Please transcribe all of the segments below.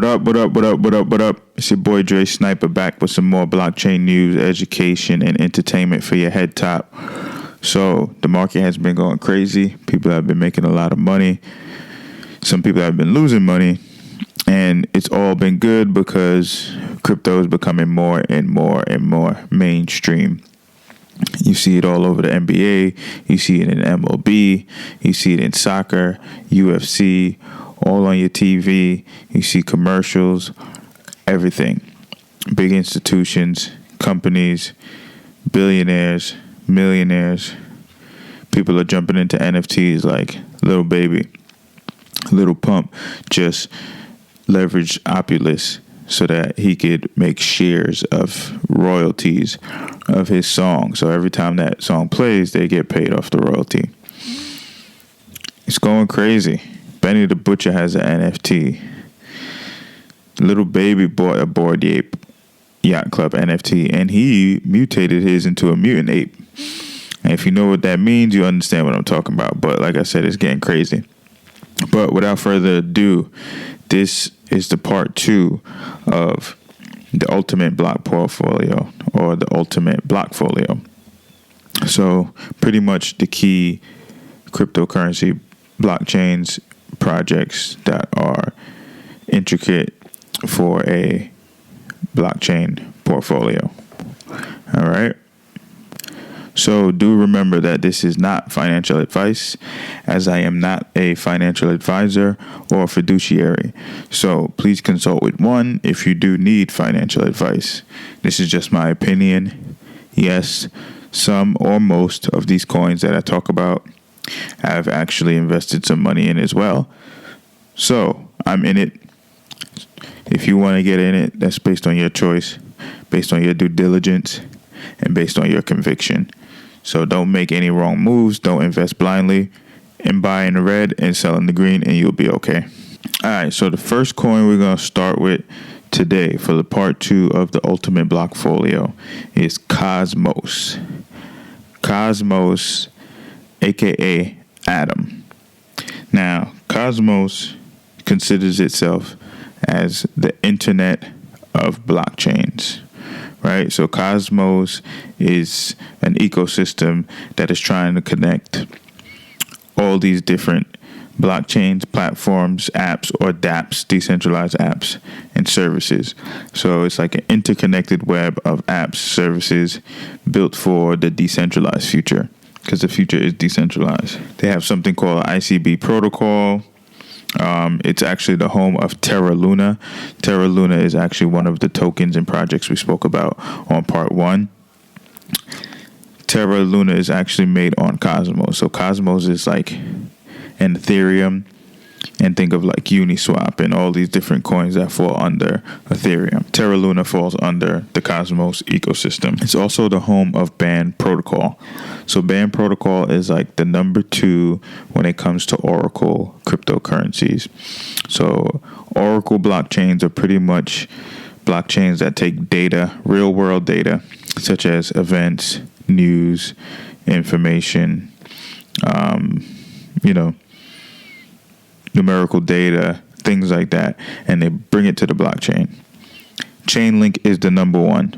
up, what up, what up, what up, what up? It's your boy Dre Sniper back with some more blockchain news, education, and entertainment for your head top. So the market has been going crazy. People have been making a lot of money. Some people have been losing money. And it's all been good because crypto is becoming more and more and more mainstream. You see it all over the NBA. You see it in MLB. You see it in soccer, UFC, all on your TV. You see commercials, everything. Big institutions, companies, billionaires, millionaires. People are jumping into NFTs like Lil Baby, Lil Pump, just leveraged Oculus so that he could make shares of royalties of his song. So every time that song plays, they get paid off the royalty. It's going crazy. Benny the Butcher has an NFT. Little Baby bought a Bored Ape Yacht Club NFT, and he mutated his into a mutant ape. And if you know what that means, you understand what I'm talking about. But like I said, it's getting crazy. But without further ado, this is the part 2 of the ultimate block portfolio, or the ultimate Blockfolio. So pretty much the key cryptocurrency blockchains projects that are intricate for a blockchain portfolio. All right. So do remember that this is not financial advice, as I am not a financial advisor or fiduciary. So please consult with one if you do need financial advice. This is just my opinion. Yes, some or most of these coins that I talk about I've actually invested some money in as well. So I'm in it. If you want to get in it, that's based on your choice, based on your due diligence, and based on your conviction. So don't make any wrong moves. Don't invest blindly, and buy in the red and sell in the green, and you'll be okay. All right, so the first coin we're going to start with today for the part 2 of the ultimate Blockfolio is Cosmos. Cosmos, aka Atom. Now, Cosmos considers itself as the internet of blockchains. Right? So Cosmos is an ecosystem that is trying to connect all these different blockchains, platforms, apps, or dApps, decentralized apps, and services. So it's like an interconnected web of apps, services built for the decentralized future, because the future is decentralized. They have something called ICB protocol. It's actually the home of Terra Luna. Terra Luna is actually one of the tokens and projects we spoke about on part 1. Terra Luna is actually made on Cosmos. So Cosmos is like an Ethereum, and think of like Uniswap and all these different coins that fall under Ethereum. Terra Luna falls under the Cosmos ecosystem. It's also the home of Band Protocol. So Band Protocol is like the number 2 when it comes to Oracle cryptocurrencies. So Oracle blockchains are pretty much blockchains that take data, real world data, such as events, news, information, numerical data, things like that, and they bring it to the blockchain. Chainlink is the number 1.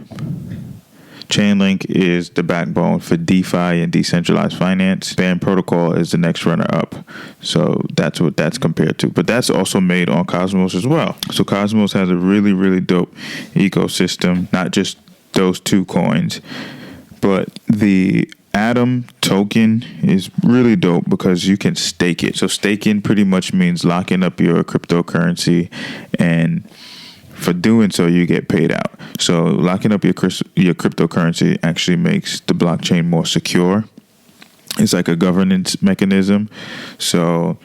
Chainlink is the backbone for DeFi and decentralized finance. Band Protocol is the next runner-up. So that's what that's compared to. But that's also made on Cosmos as well. So Cosmos has a really, really dope ecosystem, not just those 2 coins, but the Atom token is really dope because you can stake it. So staking pretty much means locking up your cryptocurrency, and for doing so, you get paid out. So locking up your cryptocurrency actually makes the blockchain more secure. It's like a governance mechanism. So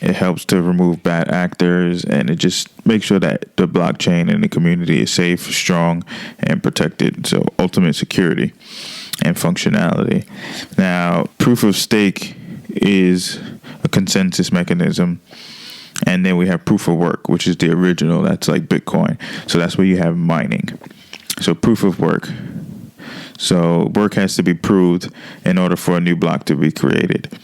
it helps to remove bad actors, and it just makes sure that the blockchain and the community is safe, strong, and protected. So ultimate security and functionality. Now, proof of stake is a consensus mechanism. And then we have proof of work, which is the original. That's like Bitcoin. So that's where you have mining. So proof of work. So work has to be proved in order for a new block to be created.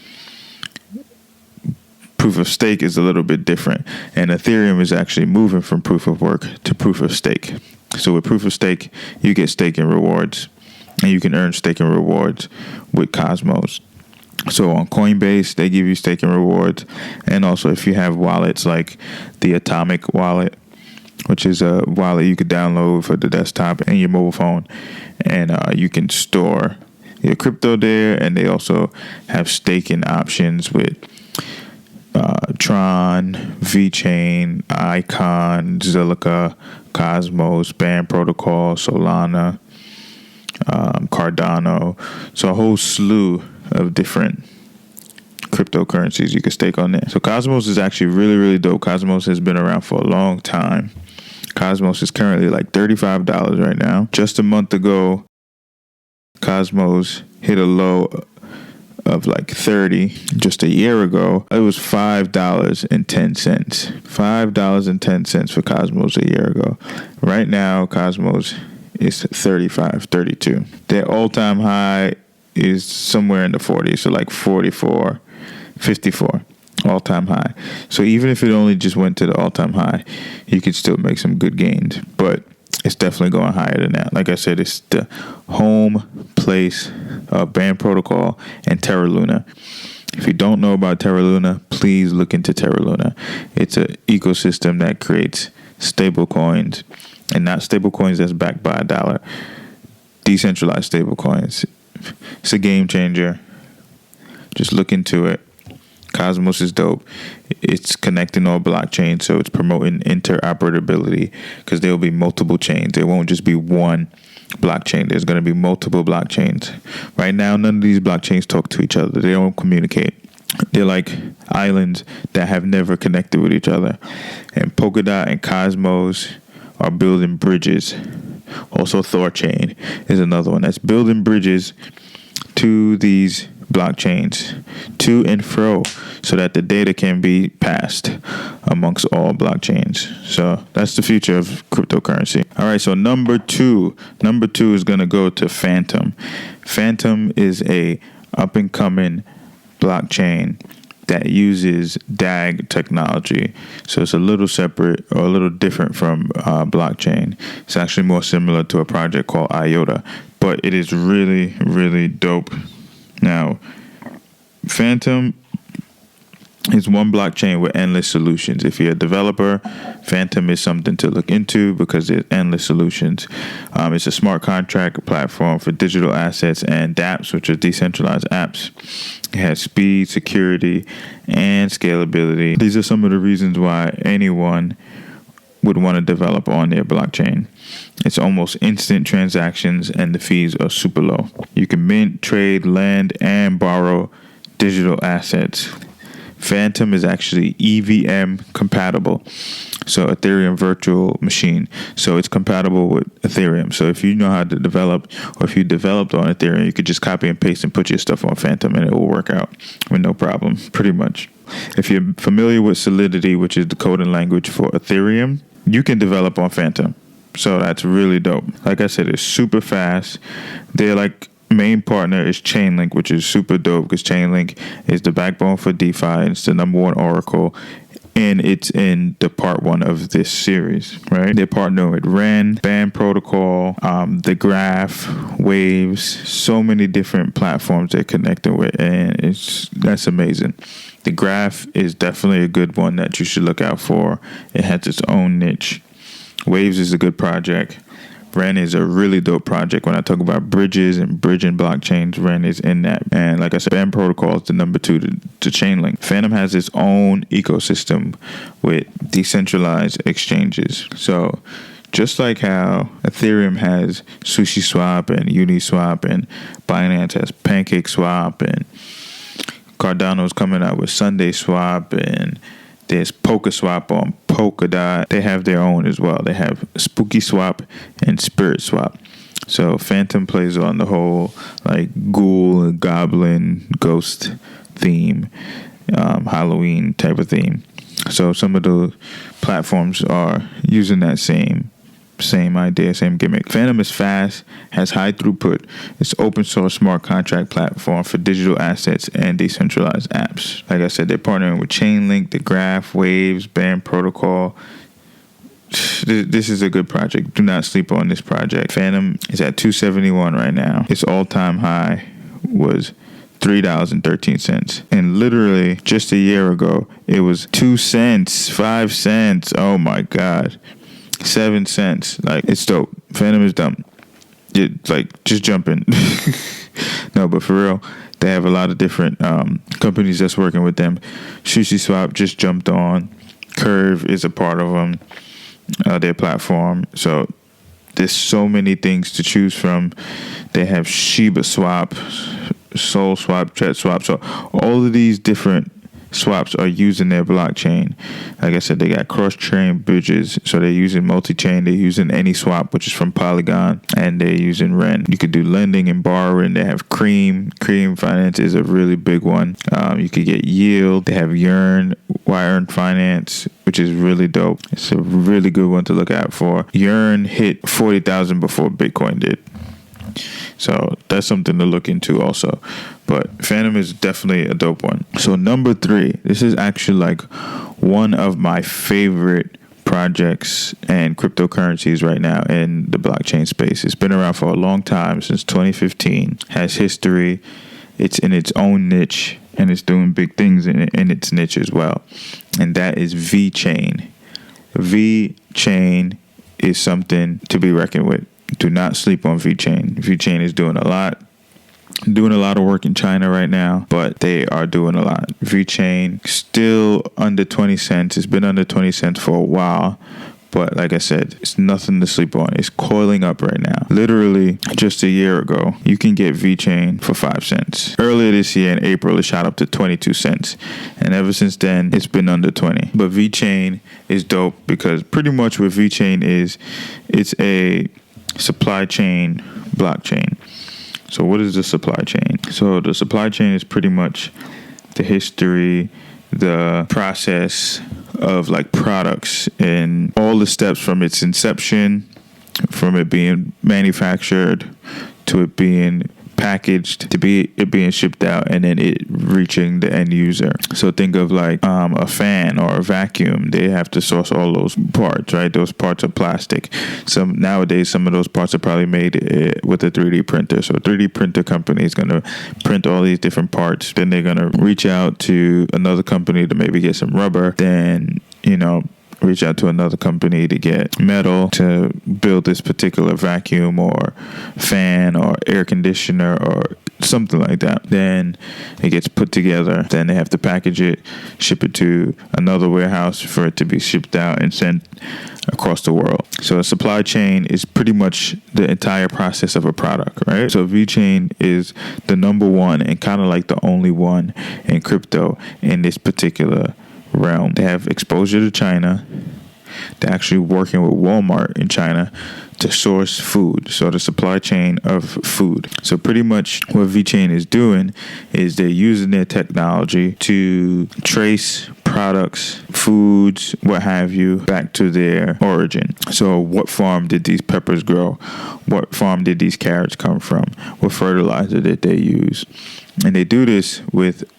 proof of stake is a little bit different, and Ethereum is actually moving from proof of work to proof of stake. So with proof of stake, you get staking rewards, and you can earn staking rewards with Cosmos. So on Coinbase, they give you staking rewards, and also if you have wallets like the Atomic wallet, which is a wallet you could download for the desktop and your mobile phone, and you can store your crypto there, and they also have staking options with Tron, VeChain, Icon, Zilliqa, Cosmos, Band Protocol, Solana, Cardano. So a whole slew of different cryptocurrencies you can stake on there. So Cosmos is actually really, really dope. Cosmos has been around for a long time. Cosmos is currently like $35 right now. Just a month ago, Cosmos hit a low of like 30. Just a year ago, it was $5.10. $5.10 for Cosmos a year ago. Right now, Cosmos is 35, 32. Their all-time high is somewhere in the 40s, so like 44, 54 all-time high. So even if it only just went to the all-time high, you could still make some good gains, but it's definitely going higher than that. Like I said, it's the home place of Band Protocol and Terra Luna. If you don't know about Terra Luna, please look into Terra Luna. It's an ecosystem that creates stable coins, and not stable coins that's backed by a dollar. Decentralized stable coins. It's a game changer. Just look into it. Cosmos is dope. It's connecting all blockchains, so it's promoting interoperability because there will be multiple chains. There won't just be one blockchain. There's going to be multiple blockchains. Right now, none of these blockchains talk to each other. They don't communicate. They're like islands that have never connected with each other. And Polkadot and Cosmos are building bridges. Also, Thorchain is another one that's building bridges to these blockchains, to and fro, so that the data can be passed amongst all blockchains. So that's the future of cryptocurrency. All right, so number two is going to go to Phantom. Phantom is a up-and-coming blockchain that uses DAG technology. So it's a little separate or a little different from blockchain. It's actually more similar to a project called IOTA, but it is really, really dope. Now, Phantom is one blockchain with endless solutions. If you're a developer, Phantom is something to look into because there's endless solutions. It's a smart contract platform for digital assets and dApps, which are decentralized apps. It has speed, security, and scalability. These are some of the reasons why anyone would want to develop on their blockchain. It's almost instant transactions and the fees are super low. You can mint, trade, lend, and borrow digital assets. Phantom is actually EVM compatible, so Ethereum virtual machine. So it's compatible with Ethereum. So if you know how to develop, or if you developed on Ethereum, you could just copy and paste and put your stuff on Phantom and it will work out with no problem, pretty much. If you're familiar with Solidity, which is the coding language for Ethereum, you can develop on Phantom. So that's really dope. Like I said, it's super fast. They're like main partner is Chainlink, which is super dope because Chainlink is the backbone for DeFi. And it's the number one oracle, and it's in the part one of this series, right? They're partnering with Ren, Band Protocol, the Graph, Waves, so many different platforms they're connecting with, and that's amazing. The Graph is definitely a good one that you should look out for. It has its own niche. Waves is a good project. Ren is a really dope project. When I talk about bridges and bridging blockchains, Ren is in that. And like I said, Band Protocol is the number two to Chainlink. Phantom has its own ecosystem with decentralized exchanges. So just like how Ethereum has SushiSwap and Uniswap, and Binance has PancakeSwap, and Cardano's coming out with SundaySwap, and there's PokerSwap on Polkadot. They have their own as well. They have SpookySwap and SpiritSwap. So Phantom plays on the whole like ghoul and goblin ghost theme, Halloween type of theme. So some of the platforms are using that same Same idea, same gimmick. Phantom is fast, has high throughput. It's open source smart contract platform for digital assets and decentralized apps. Like I said, they're partnering with Chainlink, the Graph, Waves, Band Protocol. This is a good project. Do not sleep on this project. Phantom is at 271 right now. Its all-time high was $3.13. And literally just a year ago, it was 2 cents, 5 cents. Oh my God. 7 cents. Like, it's dope. Phantom is dumb. Just jump in. No, but for real, they have a lot of different companies that's working with them. SushiSwap just jumped on. Curve is a part of them, their platform. So there's so many things to choose from. They have Shiba Swap, Soul Swap, Chet Swap. So all of these different swaps are using their blockchain. Like I said, they got cross-chain bridges, so they're using multi-chain. They're using AnySwap, which is from Polygon, and they're using Ren. You could do lending and borrowing. They have Cream. Cream Finance is a really big one. You could get Yield. They have Yearn, Yearn Finance, which is really dope. It's a really good one to look out for. Yearn hit 40,000 before Bitcoin did. So that's something to look into also. But Phantom is definitely a dope one. So number 3, this is actually like one of my favorite projects and cryptocurrencies right now in the blockchain space. It's been around for a long time, since 2015, has history. It's in its own niche, and it's doing big things in its niche as well. And that is VeChain. VeChain is something to be reckoned with. Do not sleep on VeChain. VeChain is doing a lot of work in China right now, but they are doing a lot. VeChain still under 20 cents. It's been under 20 cents for a while, but like I said, it's nothing to sleep on. It's coiling up right now. Literally just a year ago, you can get VeChain for 5 cents. Earlier this year in April, it shot up to 22 cents. And ever since then, it's been under 20. But VeChain is dope because pretty much what VeChain is, it's a supply chain blockchain. So what is the supply chain? So the supply chain is pretty much the history, the process of like products and all the steps from its inception, from it being manufactured to it being packaged, to it being shipped out, and then it reaching the end user. So think of like a fan or a vacuum. They have to source all those parts, right? Those parts are plastic. Nowadays, some of those parts are probably made with a 3D printer. So a 3D printer company is going to print all these different parts. Then they're going to reach out to another company to maybe get some rubber. Then, reach out to another company to get metal to build this particular vacuum or fan or air conditioner or something like that. Then it gets put together. Then they have to package it, ship it to another warehouse for it to be shipped out and sent across the world. So a supply chain is pretty much the entire process of a product, right? So VeChain is the number one and kind of like the only one in crypto in this particular realm. They have exposure to China. They're actually working with Walmart in China to source food. So the supply chain of food. So pretty much what VeChain is doing is they're using their technology to trace products, foods, what have you, back to their origin. So what farm did these peppers grow? What farm did these carrots come from? What fertilizer did they use? And they do this with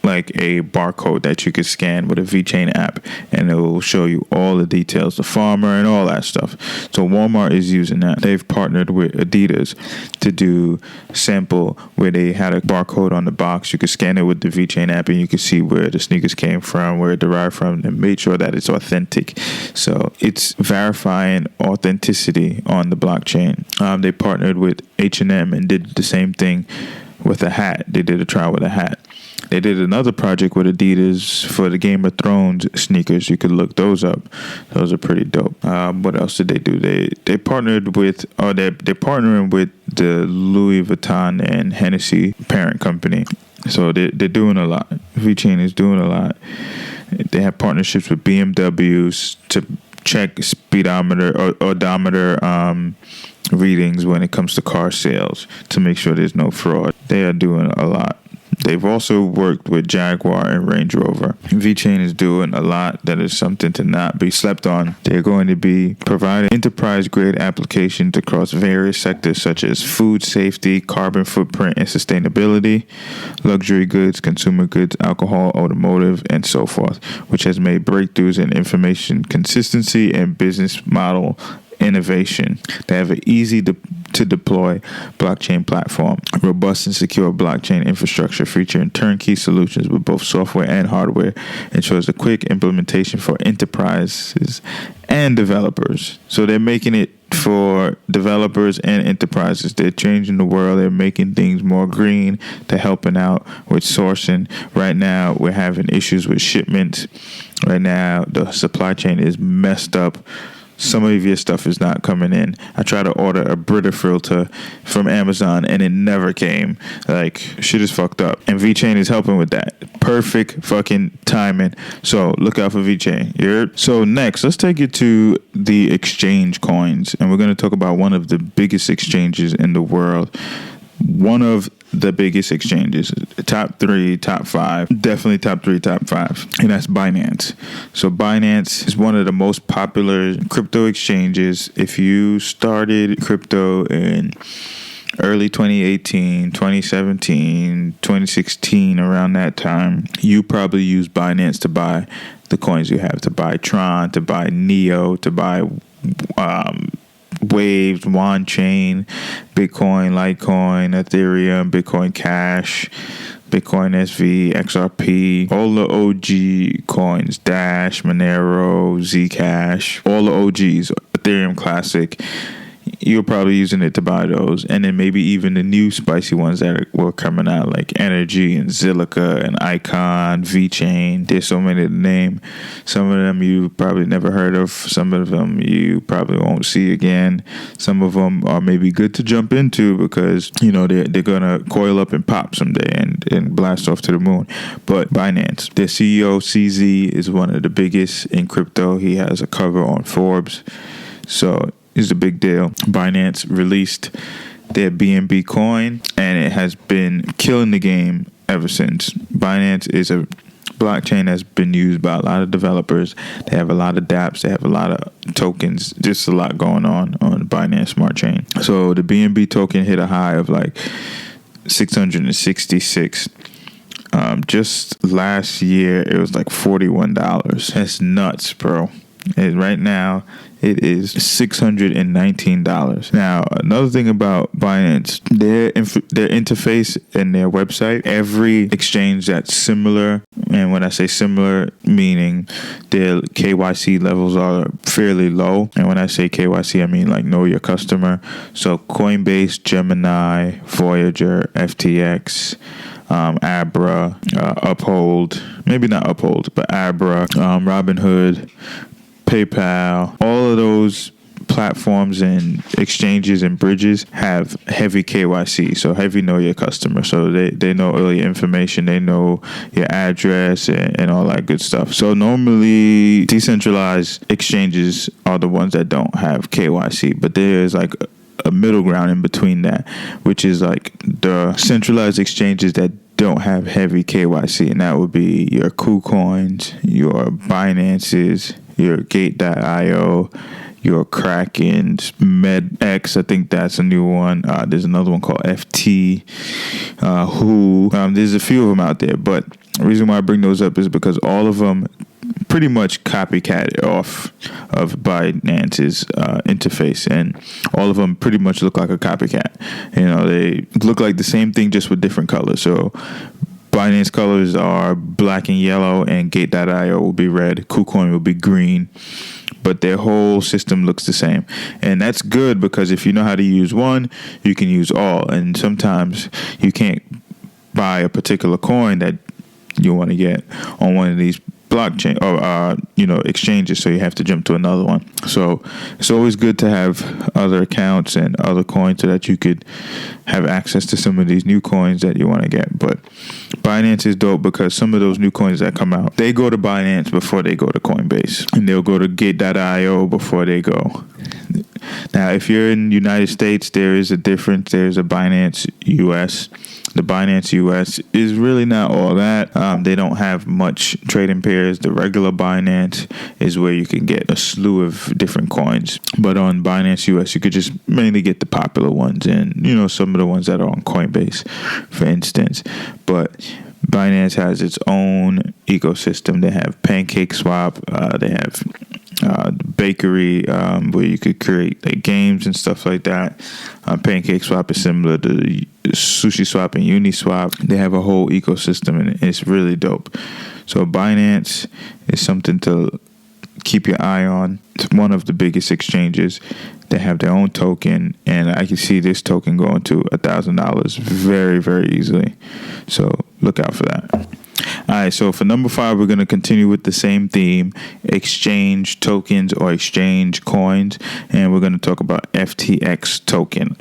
like a barcode that you could scan with a VeChain app, and it will show you all the details, the farmer and all that stuff. So Walmart is using that. They've partnered with Adidas to do sample where they had a barcode on the box. You could scan it with the VeChain app and you could see where the sneakers came from, where it derived from, and made sure that it's authentic. So it's verifying authenticity on the blockchain. They partnered with H&M and did the same thing with a hat. They did a trial with a hat. They did another project with Adidas for the Game of Thrones sneakers. You could look those up. Those are pretty dope. What else did they do? They partnered with, they're partnering with the Louis Vuitton and Hennessy parent company. So they're doing a lot. VeChain is doing a lot. They have partnerships with BMWs to check speedometer or odometer readings when it comes to car sales to make sure there's no fraud. They are doing a lot. They've also worked with Jaguar and Range Rover. VeChain is doing a lot that is something to not be slept on. They're going to be providing enterprise-grade applications across various sectors such as food safety, carbon footprint and sustainability, luxury goods, consumer goods, alcohol, automotive, and so forth, which has made breakthroughs in information consistency and business model innovation. They have an easy to deploy blockchain platform, robust and secure blockchain infrastructure featuring turnkey solutions with both software and hardware, ensures a quick implementation for enterprises and developers. So they're making it for developers and enterprises. They're changing the world. They're making things more green. They're helping out with sourcing. Right now, we're having issues with shipments. Right now, the supply chain is messed up. Some of your stuff is not coming in. I tried to order a Brita filter from Amazon and it never came. Like, shit is fucked up. And VeChain is helping with that. Perfect fucking timing. So look out for VeChain. You heard? So next, let's take it to the exchange coins. And we're going to talk about one of the biggest exchanges in the world. One of the biggest exchanges, top 3, top 5, definitely top 3, top 5, and that's Binance. So Binance is one of the most popular crypto exchanges. If you started crypto in early 2018, 2017, 2016, around that time, you probably used Binance to buy the coins you have, to buy Tron, to buy Neo, to buy Waves, Wand Chain, Bitcoin, Litecoin, Ethereum, Bitcoin Cash, Bitcoin SV, XRP, all the OG coins, Dash, Monero, Zcash, all the OGs, Ethereum Classic. You're probably using it to buy those. And then maybe even the new spicy ones that were coming out, like Energy and Zilliqa and Icon, VeChain. There's so many to name. Some of them you probably never heard of. Some of them you probably won't see again. Some of them are maybe good to jump into because, you know, they're going to coil up and pop someday and blast off to the moon. But Binance, their CEO, CZ, is one of the biggest in crypto. He has a cover on Forbes. So is a big deal. Binance released their BNB coin, and it has been killing the game ever since. Binance is a blockchain that's been used by a lot of developers. They have a lot of dApps. They have a lot of tokens. Just a lot going on Binance Smart Chain. So the BNB token hit a high of like 666. Just last year, it was like $41. That's nuts, bro. And right now, it is $619. Now, another thing about Binance, their interface and their website, every exchange that's similar, and when I say similar, meaning their KYC levels are fairly low. And when I say KYC, I mean like know your customer. So Coinbase, Gemini, Voyager, FTX, Abra, Uphold, maybe not Uphold, but Abra, Robinhood, PayPal, all of those platforms and exchanges and bridges have heavy KYC, so heavy know your customer. So they know all your information, they know your address and all that good stuff. So normally decentralized exchanges are the ones that don't have KYC, but there's like a middle ground in between that, which is like the centralized exchanges that don't have heavy KYC, and that would be your KuCoins, your Binances, your Gate.io, your Krakens, MedX, I think that's a new one. There's another one called FT, there's a few of them out there, but the reason why I bring those up is because all of them pretty much copycat off of Binance's interface, and all of them pretty much look like a copycat. You know, they look like the same thing just with different colors. So Binance colors are black and yellow, and Gate.io will be red. KuCoin will be green, but their whole system looks the same. And that's good because if you know how to use one, you can use all. And sometimes you can't buy a particular coin that you want to get on one of these blockchain or exchanges, so you have to jump to another one. So it's always good to have other accounts and other coins so that you could have access to some of these new coins that you want to get. But Binance is dope because some of those new coins that come out, they go to Binance before they go to Coinbase, and they'll go to Gate.io before they go. Now, if you're in the United States, there is a difference. There's a Binance US. The Binance US is really not all that. They don't have much trading pairs. The regular Binance is where you can get a slew of different coins. But on Binance US, you could just mainly get the popular ones and, some of the ones that are on Coinbase, for instance. But Binance has its own ecosystem. They have PancakeSwap. They have bakery where you could create like games and stuff like that. PancakeSwap is similar to SushiSwap and Uniswap. They have a whole ecosystem and it's really dope. So Binance is something to keep your eye on. It's one of the biggest exchanges. They have their own token, and I can see this token going to $1,000 very, very easily. So look out for that. All right, so for number 5, we're going to continue with the same theme, exchange tokens or exchange coins, and we're going to talk about FTX token,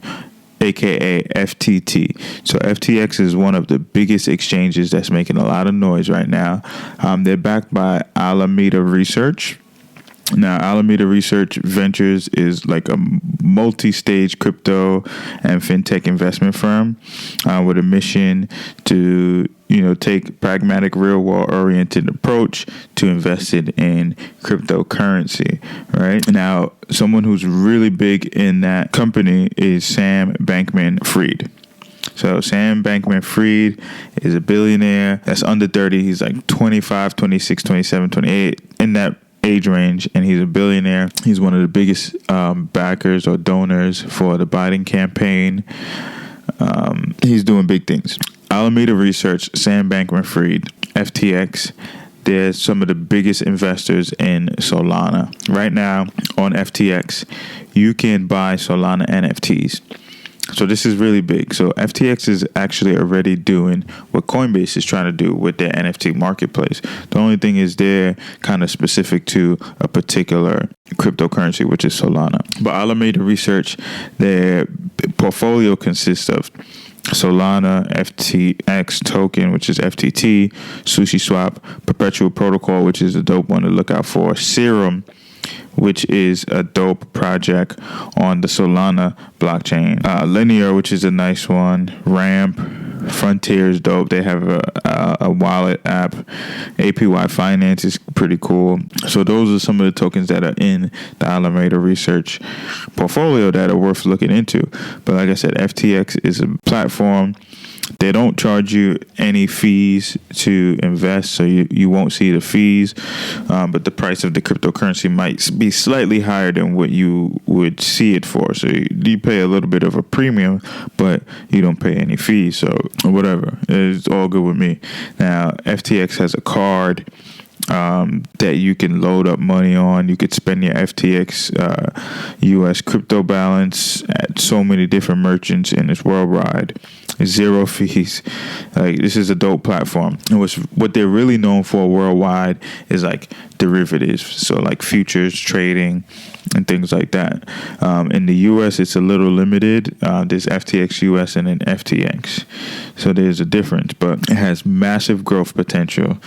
aka FTT. So FTX is one of the biggest exchanges that's making a lot of noise right now. They're backed by Alameda Research. Now, Alameda Research Ventures is like a multi-stage crypto and fintech investment firm with a mission to, take pragmatic, real-world-oriented approach to investing in cryptocurrency, right? Now, someone who's really big in that company is Sam Bankman-Fried. So Sam Bankman-Fried is a billionaire that's under 30. He's like 25, 26, 27, 28 in that age range, and he's a billionaire. He's one of the biggest backers or donors for the Biden campaign. He's doing big things. Alameda Research, Sam Bankman-Fried, FTX, they're some of the biggest investors in Solana. Right now on FTX, you can buy Solana NFTs. So this is really big. So FTX is actually already doing what Coinbase is trying to do with their NFT marketplace. The only thing is they're kind of specific to a particular cryptocurrency, which is Solana. But Alameda Research, their portfolio consists of Solana, FTX token, which is FTT, SushiSwap, Perpetual Protocol, which is a dope one to look out for, Serum, which is a dope project on the Solana blockchain, Linear, which is a nice one, Ramp, Frontier is dope. They have a wallet app. APY Finance is pretty cool. So those are some of the tokens that are in the Alameda Research portfolio that are worth looking into. But like I said, FTX is a platform. They don't charge you any fees to invest, so you won't see the fees. But the price of the cryptocurrency might be slightly higher than what you would see it for. So you pay a little bit of a premium, but you don't pay any fees. So whatever, it's all good with me. Now, FTX has a card that you can load up money on. You could spend your FTX US crypto balance at so many different merchants, and it's worldwide. Zero fees. Like, this is a dope platform. And what they're really known for worldwide is like derivatives, so like futures trading and things like that. In the US, it's a little limited. There's FTX US and then FTX, so there's a difference, but it has massive growth potential.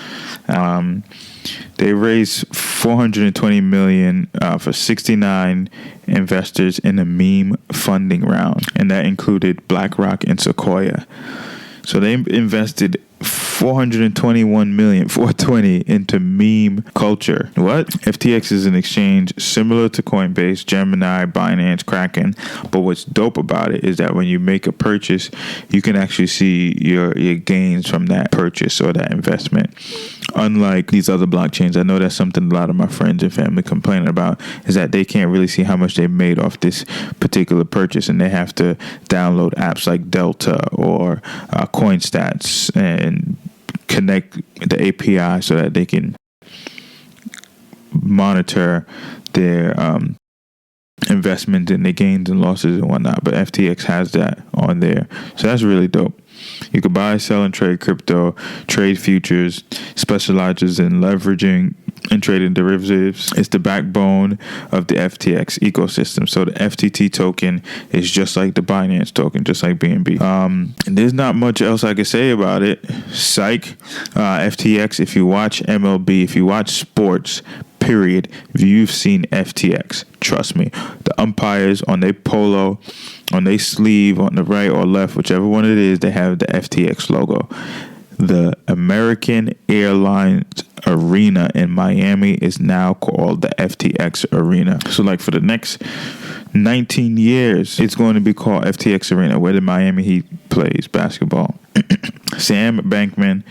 They raised $420 million for 69 investors in a meme funding round, and that included BlackRock and Sequoia. So they invested $420 into meme culture. What? FTX is an exchange similar to Coinbase, Gemini, Binance, Kraken. But what's dope about it is that when you make a purchase, you can actually see your gains from that purchase or that investment. Unlike these other blockchains, I know that's something a lot of my friends and family complain about, is that they can't really see how much they made off this particular purchase, and they have to download apps like Delta or CoinStats and connect the API so that they can monitor their investment and their gains and losses and whatnot. But FTX has that on there, so that's really dope. You can buy, sell, and trade crypto, trade futures, specializes in leveraging and trading derivatives. It's the backbone of the FTX ecosystem. So the FTT token is just like the Binance token, just like BNB. There's not much else I can say about it. Psych. FTX, if you watch MLB, if you watch sports, period, if you've seen FTX, trust me, the umpires on their polo, on their sleeve, on the right or left, whichever one it is, they have the FTX logo. The American Airlines Arena in Miami is now called the FTX Arena. So like for the next 19 years, it's going to be called FTX Arena, where the Miami Heat plays basketball. Sam Bankman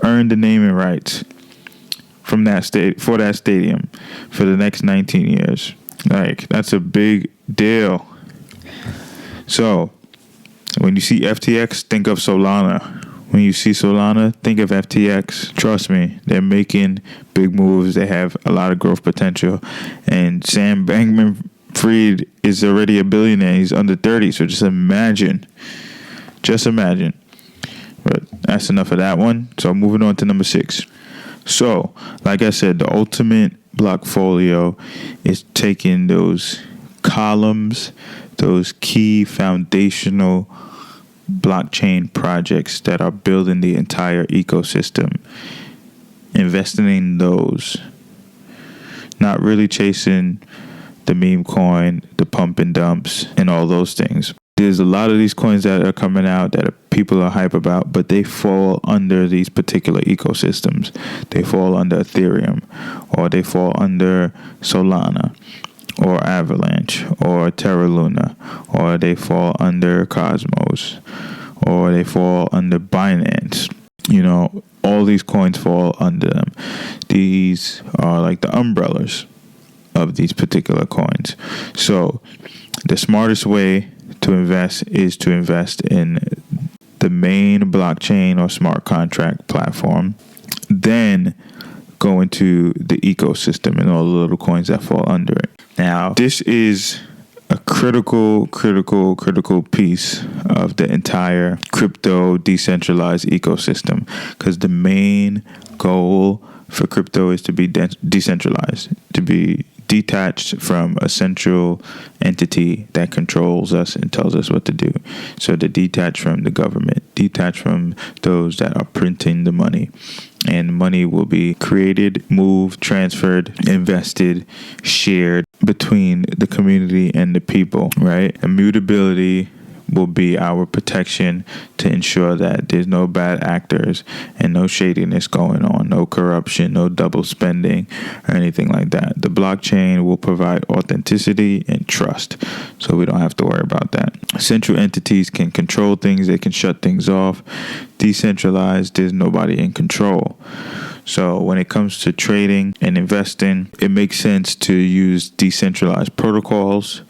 earned the naming rights from that for that stadium for the next 19 years. Like, that's a big deal. So when you see FTX, think of Solana. When you see Solana, think of FTX. Trust me, they're making big moves. They have a lot of growth potential. And Sam Bankman-Fried is already a billionaire. He's under 30. So just imagine. But that's enough of that one. So moving on to number 6. So, like I said, the ultimate Blockfolio is taking those columns, those key foundational blockchain projects that are building the entire ecosystem, investing in those, not really chasing the meme coin, the pump and dumps, and all those things. There's a lot of these coins that are coming out that people are hype about, but they fall under these particular ecosystems. They fall under Ethereum, or they fall under Solana, or Avalanche, or Terra Luna, or they fall under Cosmos, or they fall under Binance. You know, all these coins fall under them. These are like the umbrellas of these particular coins. So the smartest way to invest is to invest in the main blockchain or smart contract platform, then go into the ecosystem and all the little coins that fall under it. Now, this is a critical piece of the entire crypto decentralized ecosystem, because the main goal for crypto is to be decentralized, to be detached from a central entity that controls us and tells us what to do. So to detach from the government, detach from those that are printing the money. And money will be created, moved, transferred, invested, shared between the community and the people, right? Immutability will be our protection to ensure that there's no bad actors and no shadiness going on, no corruption, no double spending or anything like that. The blockchain will provide authenticity and trust, so we don't have to worry about that. Central entities can control things, they can shut things off. Decentralized, there's nobody in control. So when it comes to trading and investing, it makes sense to use decentralized protocols.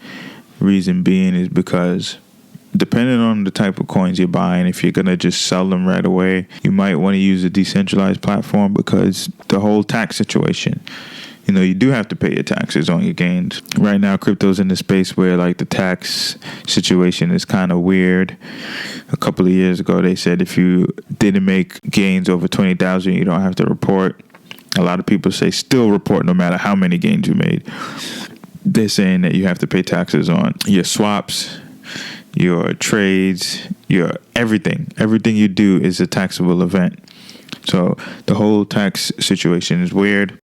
Reason being is because depending on the type of coins you're buying, if you're going to just sell them right away, you might want to use a decentralized platform, because the whole tax situation, you know, you do have to pay your taxes on your gains. Right now, crypto's in the space where like the tax situation is kind of weird. A couple of years ago, they said if you didn't make gains over 20,000, you don't have to report. A lot of people say still report no matter how many gains you made. They're saying that you have to pay taxes on your swaps, your trades, your everything. Everything you do is a taxable event. So the whole tax situation is weird.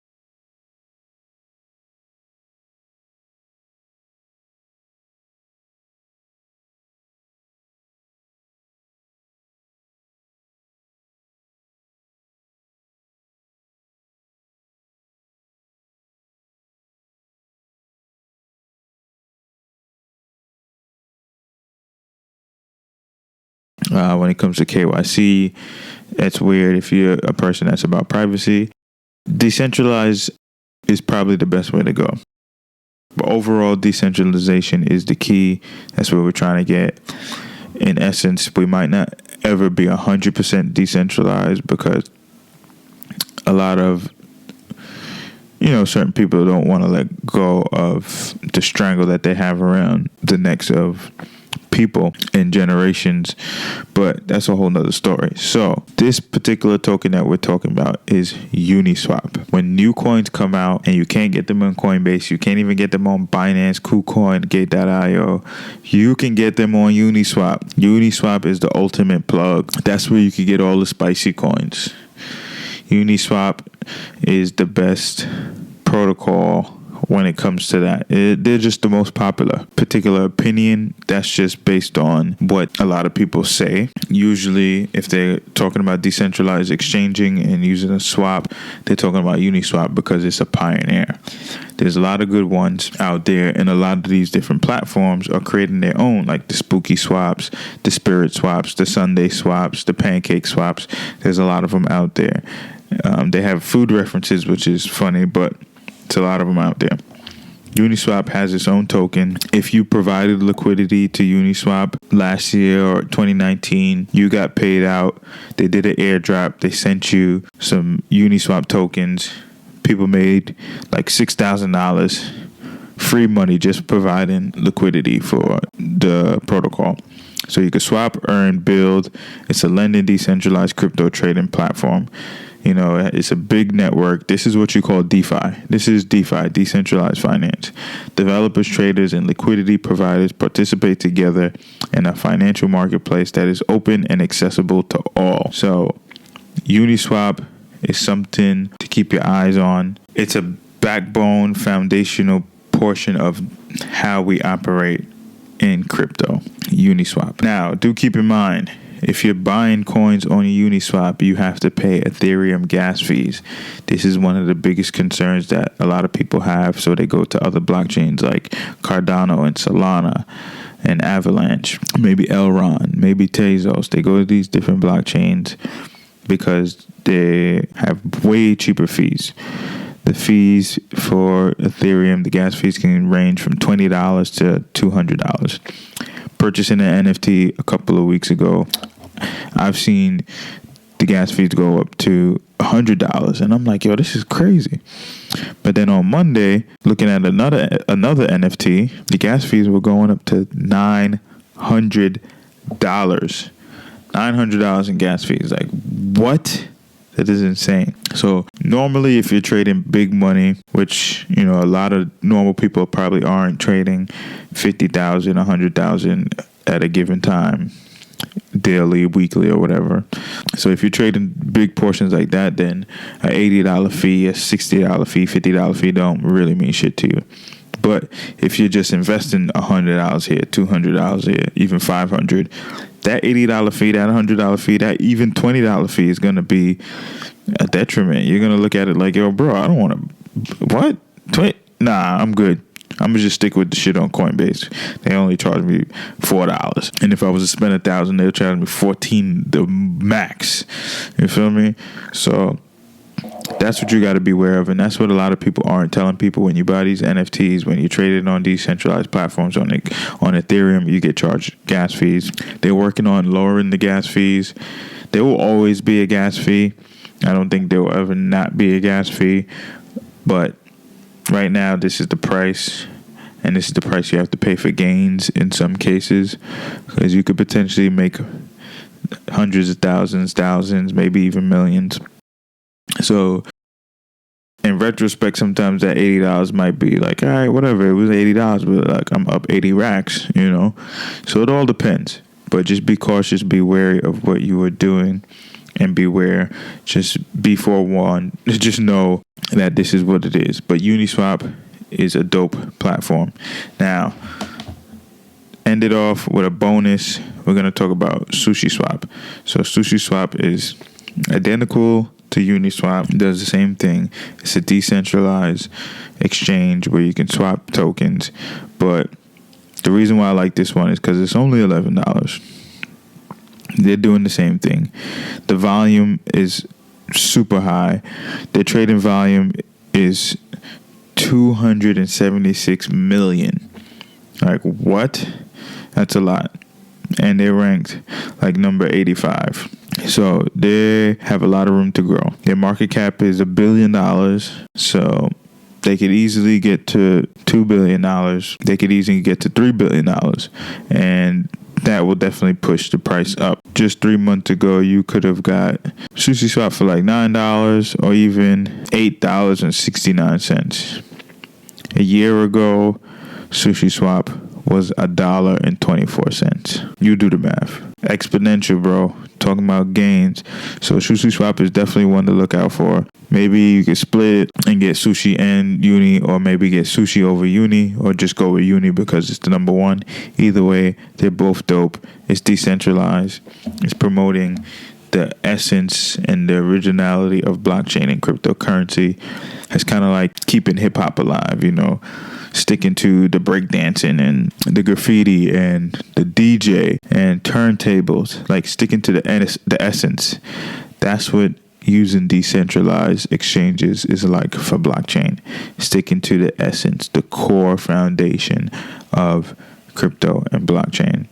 When it comes to KYC, it's weird if you're a person that's about privacy. Decentralized is probably the best way to go. But overall, decentralization is the key. That's what we're trying to get. In essence, we might not ever be 100% decentralized, because a lot of, you know, certain people don't want to let go of the strangle that they have around the necks of people and generations, but that's a whole nother story. So this particular token that we're talking about is Uniswap. When new coins come out and you can't get them on Coinbase, you can't even get them on Binance, KuCoin, Gate.io, you can get them on Uniswap. Uniswap is the ultimate plug. That's where you can get all the spicy coins. Uniswap is the best protocol when it comes to that. They're just the most popular. Particular opinion, that's just based on what a lot of people say. Usually, if they're talking about decentralized exchanging and using a swap, they're talking about Uniswap because it's a pioneer. There's a lot of good ones out there, and a lot of these different platforms are creating their own, like the spooky swaps, the spirit swaps, the Sunday swaps, the pancake swaps. There's a lot of them out there. They have food references, which is funny, but it's a lot of them out there. Uniswap has its own token. If you provided liquidity to Uniswap last year or 2019, you got paid out. They did an airdrop. They sent you some Uniswap tokens. People made like $6,000 free money just providing liquidity for the protocol. So you can swap, earn, build. It's a lending decentralized crypto trading platform. You know, it's a big network. This is what you call DeFi. This is DeFi, decentralized finance. Developers, traders, and liquidity providers participate together in a financial marketplace that is open and accessible to all. So Uniswap is something to keep your eyes on. It's a backbone, foundational portion of how we operate in crypto, Uniswap. Now, do keep in mind, if you're buying coins on Uniswap, you have to pay Ethereum gas fees. This is one of the biggest concerns that a lot of people have, so they go to other blockchains like Cardano and Solana and Avalanche, maybe Elrond, maybe Tezos. They go to these different blockchains because they have way cheaper fees. The fees for Ethereum, the gas fees can range from $20 to $200. Purchasing an NFT a couple of weeks ago, I've seen the gas fees go up to $100, and I'm like, yo, this is crazy. But then on Monday, looking at another NFT, the gas fees were going up to $900. $900 in gas fees. Like, what? That is insane. So normally, if you're trading big money, which, you know, a lot of normal people probably aren't trading 50,000, 100,000 at a given time, daily, weekly, or whatever. So if you're trading big portions like that, then an $80 fee, a $60 fee, $50 fee don't really mean shit to you. But if you're just investing $100 here, $200 here, even $500, that $80 fee, that $100 fee, that even $20 fee is going to be a detriment. You're going to look at it like, yo, bro, I don't want to, what? Nah, I'm good. I'm going to just stick with the shit on Coinbase. They only charge me $4. And if I was to spend $1,000, they'll charge me $14, the max. You feel me? So that's what you got to be aware of, and that's what a lot of people aren't telling people. When you buy these NFTs, when you trade it on decentralized platforms, on Ethereum, you get charged gas fees. They're working on lowering the gas fees. There will always be a gas fee. I don't think there will ever not be a gas fee, but right now this is the price, and this is the price you have to pay for gains in some cases, because you could potentially make hundreds of thousands, maybe even millions. So in retrospect, sometimes that $80 might be like, all right, whatever, it was $80, but like I'm up 80 racks, you know. So it all depends. But just be cautious, be wary of what you are doing, and beware. Just be forewarned. Just know that this is what it is. But Uniswap is a dope platform. Now, end it off with a bonus. We're going to talk about SushiSwap. So SushiSwap is identical to Uniswap. It does the same thing. It's a decentralized exchange where you can swap tokens. But the reason why I like this one is because it's only $11. They're doing the same thing. The volume is super high. Their trading volume is 276 million. Like, what? That's a lot. And they're ranked like number 85. So they have a lot of room to grow. Their market cap is $1 billion. So they could easily get to $2 billion. They could easily get to $3 billion. And that will definitely push the price up. Just 3 months ago, you could have got SushiSwap for like $9 or even $8.69. A year ago, SushiSwap was $1.24. You do the math. Exponential, bro. talking about gains. So sushi swap is definitely one to look out for. Maybe you can split and get sushi and uni, or maybe get sushi over uni, or just go with uni because it's the number one. Either way, they're both dope. It's decentralized. It's promoting the essence and the originality of blockchain and cryptocurrency. It's kind of like keeping hip hop alive, sticking to the breakdancing and the graffiti and the DJ and turntables, like sticking to the essence. That's what using decentralized exchanges is like for blockchain. Sticking to the essence, the core foundation of crypto and blockchain.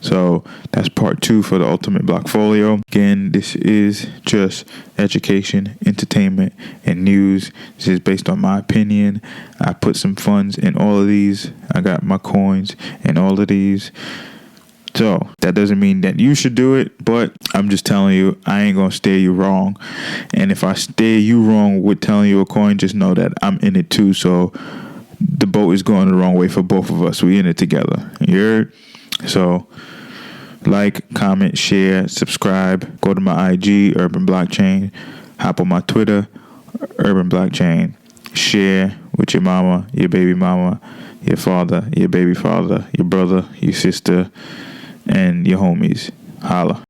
So that's part 2 for the Ultimate Blockfolio. Again, this is just education, entertainment, and news. This is based on my opinion. I put some funds in all of these. I got my coins in all of these. So that doesn't mean that you should do it, but I'm just telling you, I ain't going to steer you wrong. And if I steer you wrong with telling you a coin, just know that I'm in it too. So the boat is going the wrong way for both of us. We in it together. You heard? So like, comment, share, subscribe. Go to my IG, Urban Blockchain. Hop on my Twitter, Urban Blockchain. Share with your mama, your baby mama, your father, your baby father, your brother, your sister, and your homies. Holla.